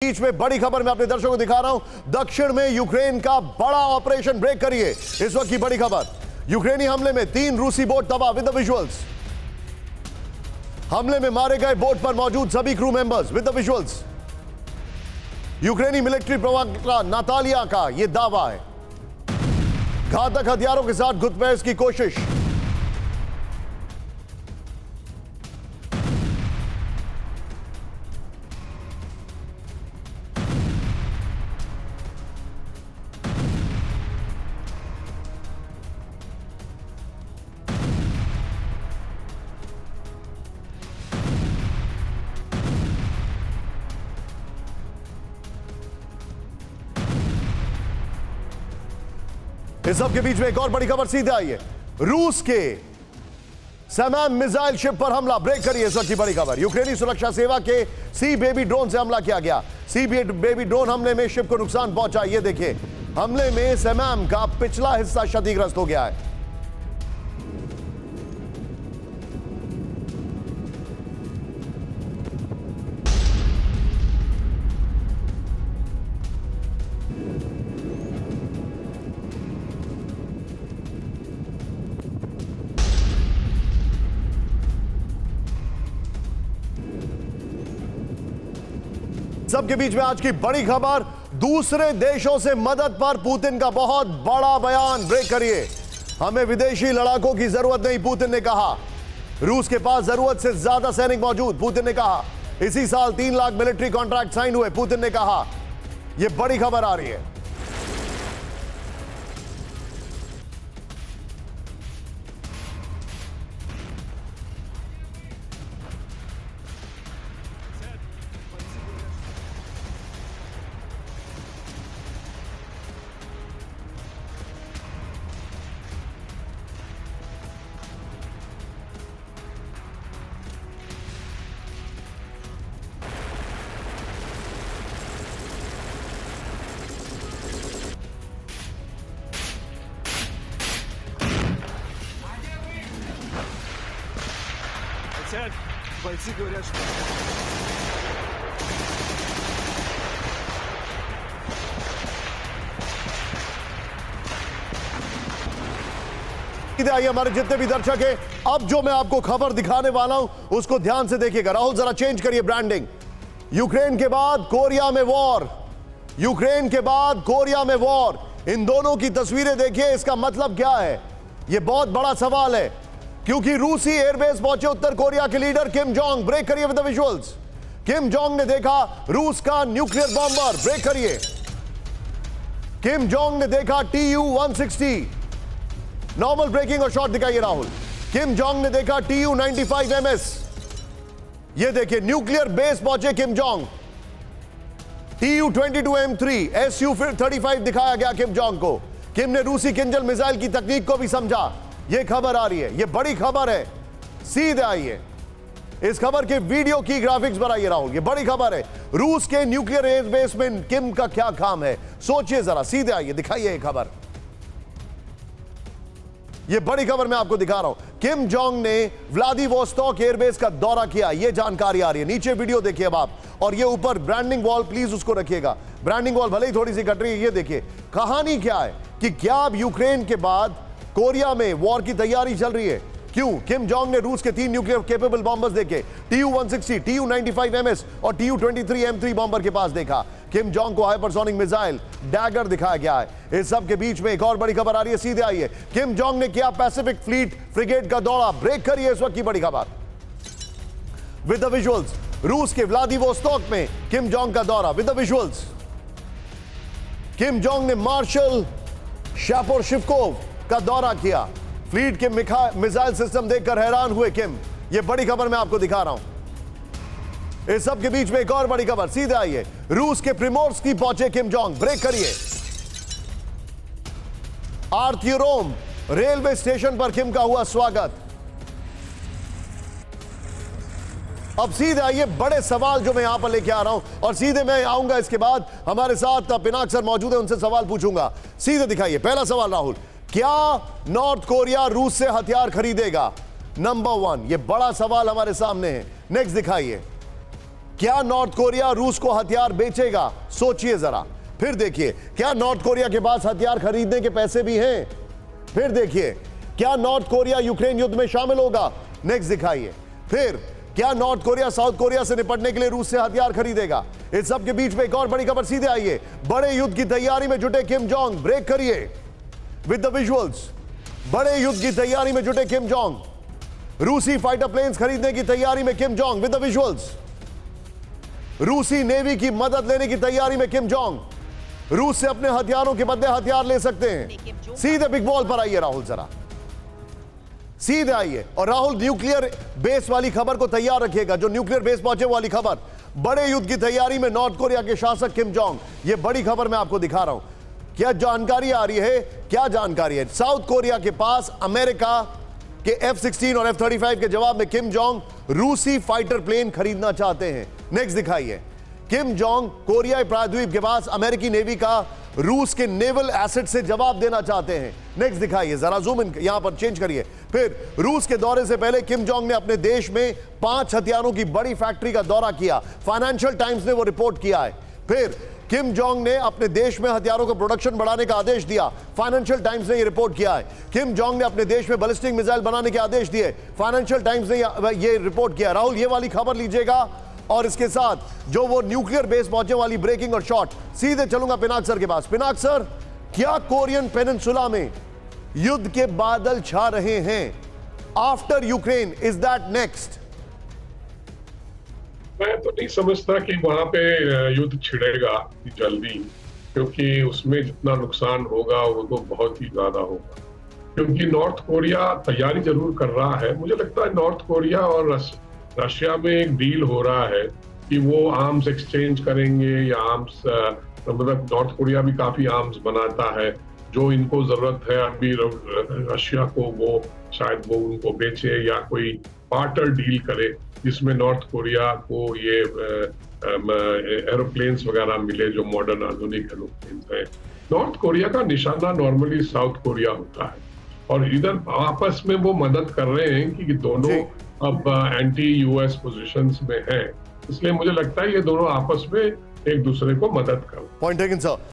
बीच में बड़ी खबर मैं अपने दर्शकों को दिखा रहा हूं। दक्षिण में यूक्रेन का बड़ा ऑपरेशन ब्रेक करिए। इस वक्त की बड़ी खबर, यूक्रेनी हमले में 3 रूसी बोट तबाह विद द विजुअल्स। हमले में मारे गए बोट पर मौजूद सभी crew members with the visuals. यूक्रेनी मिलिट्री प्रवक्ता नातालिया का यह दावा है। घातक हथियारों के साथ घुसपैठ की कोशिश। इस सब के बीच में एक और बड़ी खबर सीधे आई है। रूस के सैमम मिसाइल शिप पर हमला ब्रेक करिए। इस वक्त की बड़ी खबर, यूक्रेनी सुरक्षा सेवा के सी बेबी ड्रोन से हमला किया गया। सी बेबी ड्रोन हमले में शिप को नुकसान पहुंचा। ये देखिए, हमले में सैमम का पिछला हिस्सा क्षतिग्रस्त हो गया है। सबके बीच में आज की बड़ी खबर, दूसरे देशों से मदद पर पुतिन का बहुत बड़ा बयान। ब्रेक करिए। हमें विदेशी लड़ाकों की जरूरत नहीं, पुतिन ने कहा। रूस के पास जरूरत से ज्यादा सैनिक मौजूद, पुतिन ने कहा। इसी साल 3 लाख मिलिट्री कॉन्ट्रैक्ट साइन हुए, पुतिन ने कहा। यह बड़ी खबर आ रही है। Бойцы говорят, что... आइए, हमारे जितने भी दर्शक हैं, अब जो मैं आपको खबर दिखाने वाला हूं उसको ध्यान से देखिएगा। राहुल जरा चेंज करिए ब्रांडिंग। यूक्रेन के बाद कोरिया में वॉर, यूक्रेन के बाद कोरिया में वॉर। इन दोनों की तस्वीरें देखिए। इसका मतलब क्या है? यह बहुत बड़ा सवाल है, क्योंकि रूसी एयरबेस पहुंचे उत्तर कोरिया के लीडर किम जोंग। ब्रेक करिए with the visuals. Kim Jong ने देखा रूस का न्यूक्लियर बॉम्बर। ब्रेक करिए। किम जोंग ने देखा TU-160। नॉर्मल ब्रेकिंग और शॉट दिखाइए राहुल। किम जोंग ने देखा TU-95MS। ये देखिए, न्यूक्लियर बेस पहुंचे किम जोंग। TU-22M3 SU-35 दिखाया गया किम जोंग को। किम ने रूसी किंजल मिसाइल की तकनीक को भी समझा। यह खबर आ रही है, यह बड़ी खबर है। सीधे आइए, इस खबर के वीडियो की ग्राफिक्स बनाइए राहुल। यह बड़ी खबर है। रूस के न्यूक्लियर एयरबेस में किम का क्या काम है, सोचिए जरा। सीधे आइए, दिखाइए यह खबर। यह बड़ी खबर मैं आपको दिखा रहा हूं। किम जोंग ने व्लादिवोस्तोक एयरबेस का दौरा किया, यह जानकारी आ रही है। नीचे वीडियो देखिए अब आप, और ये ऊपर ब्रांडिंग वॉल, प्लीज उसको रखिएगा। ब्रांडिंग वॉल भले ही थोड़ी सी कट रही है। ये देखिए, कहानी क्या है कि क्या अब यूक्रेन के बाद कोरिया में वॉर की तैयारी चल रही है? क्यों? किम जोंग ने रूस के 3 न्यूक्लियर केपेबल बॉम्बर्स देखे। TU-160, TU-95MS और TU-23M3 बॉम्बर के पास देखा। किम जोंग को हाइपरसोनिक मिसाइल डैगर दिखाया गया है। इस सब के बीच में एक और बड़ी खबर आ रही है। सीधे आइए, किम जोंग ने किया पैसिफिक फ्लीट फ्रिगेट का दौरा। ब्रेक करिए इस वक्त की बड़ी खबर विद द विजुअल्स। रूस के व्लादिवोस्तोक में किम जोंग का दौरा with the visuals. Kim Jong ने मार्शल शापोरशिवकोव का दौरा किया। फ्लीट के मिसाइल सिस्टम देखकर हैरान हुए किम। यह बड़ी खबर मैं आपको दिखा रहा हूं। इस सब के बीच में एक और बड़ी खबर। सीधे आइए, रूस के प्रिमोर्स्की पहुंचे किम जोंग। ब्रेक करिए। आर्थियोरोम रेलवे स्टेशन पर किम का हुआ स्वागत। अब सीधे आइए, बड़े सवाल जो मैं यहां पर लेके आ रहा हूं, और सीधे मैं आऊंगा इसके बाद हमारे साथ पिनाक सर मौजूद है, उनसे सवाल पूछूंगा। सीधे दिखाइए। पहला सवाल राहुल, क्या नॉर्थ कोरिया रूस से हथियार खरीदेगा? नंबर 1, यह बड़ा सवाल हमारे सामने है। नेक्स्ट दिखाइए। क्या नॉर्थ कोरिया रूस को हथियार बेचेगा? सोचिए जरा। फिर देखिए, क्या नॉर्थ कोरिया के पास हथियार खरीदने के पैसे भी हैं? फिर देखिए, क्या नॉर्थ कोरिया यूक्रेन युद्ध में शामिल होगा? नेक्स्ट दिखाइए। फिर क्या नॉर्थ कोरिया साउथ कोरिया से निपटने के लिए रूस से हथियार खरीदेगा? इस सब के बीच में एक और बड़ी खबर, सीधे आइए। बड़े युद्ध की तैयारी में जुटे किम जोंग, ब्रेक करिए विद द विजुअल्स। बड़े युद्ध की तैयारी में जुटे किम जोंग, रूसी फाइटर प्लेन्स खरीदने की तैयारी में Kim Jong with the visuals. रूसी नेवी की मदद लेने की तैयारी में किम जोंग, रूस से अपने हथियारों के बदले हथियार ले सकते हैं। सीधे बिग बॉल पर आइए राहुल, जरा सीधे आइए। और राहुल, न्यूक्लियर बेस वाली खबर को तैयार रखिएगा, जो न्यूक्लियर बेस पहुंचे वाली खबर। बड़े युद्ध की तैयारी में नॉर्थ कोरिया के शासक किम जोंग, ये बड़ी खबर मैं आपको दिखा रहा हूं। क्या जानकारी आ रही है? क्या जानकारी है? साउथ कोरिया के पास अमेरिका के F-16 और F-35 के जवाब में किम जोंग रूसी फाइटर प्लेन खरीदना चाहते हैं। नेक्स्ट दिखाइए। किम जोंग कोरियाई प्रायद्वीप के पास अमेरिकी नेवी का रूस के नेवल एसेट से जवाब देना चाहते हैं। नेक्स्ट दिखाइए, जरा जूम इन यहां पर चेंज करिए। फिर रूस के दौरे से पहले किम जोंग ने अपने देश में 5 हथियारों की बड़ी फैक्ट्री का दौरा किया। फाइनेंशियल टाइम्स ने वो रिपोर्ट किया है। फिर किम जोंग ने अपने देश में हथियारों का प्रोडक्शन बढ़ाने का आदेश दिया। फाइनेंशियल टाइम्स ने यह रिपोर्ट किया है। किम जोंग ने अपने देश में बैलिस्टिक मिसाइल बनाने के आदेश दिए। फाइनेंशियल टाइम्स ने यह रिपोर्ट किया। राहुल, ये वाली खबर लीजिएगा और इसके साथ जो वो न्यूक्लियर बेस पहुंचने वाली ब्रेकिंग और शॉट। सीधे चलूंगा पिनाक सर के पास। पिनाक सर, क्या कोरियन पेनिनसुला में युद्ध के बादल छा रहे हैं? After Ukraine, is that next? मैं तो नहीं समझता कि वहां पे युद्ध छिड़ेगा जल्दी, क्योंकि उसमें जितना नुकसान होगा वो तो बहुत ही ज्यादा होगा। क्योंकि नॉर्थ कोरिया तैयारी जरूर कर रहा है। मुझे लगता है नॉर्थ कोरिया और रशिया में एक डील हो रहा है कि वो आर्म्स एक्सचेंज करेंगे या आर्म्स, मतलब नॉर्थ कोरिया भी काफी आर्म्स बनाता है। जो इनको जरूरत है अभी रशिया को, वो शायद वो उनको बेचे या कोई पार्टर डील करे जिसमें नॉर्थ कोरिया को ये एरोप्लेन्स वगैरह मिले, जो मॉडर्न आधुनिक एरोप्लेन्स हैं। नॉर्थ कोरिया का निशाना नॉर्मली साउथ कोरिया होता है और इधर आपस में वो मदद कर रहे हैं कि दोनों अब एंटी यूएस पोजीशंस में हैं। इसलिए मुझे लगता है ये दोनों आपस में एक दूसरे को मदद कर। Point taken sir.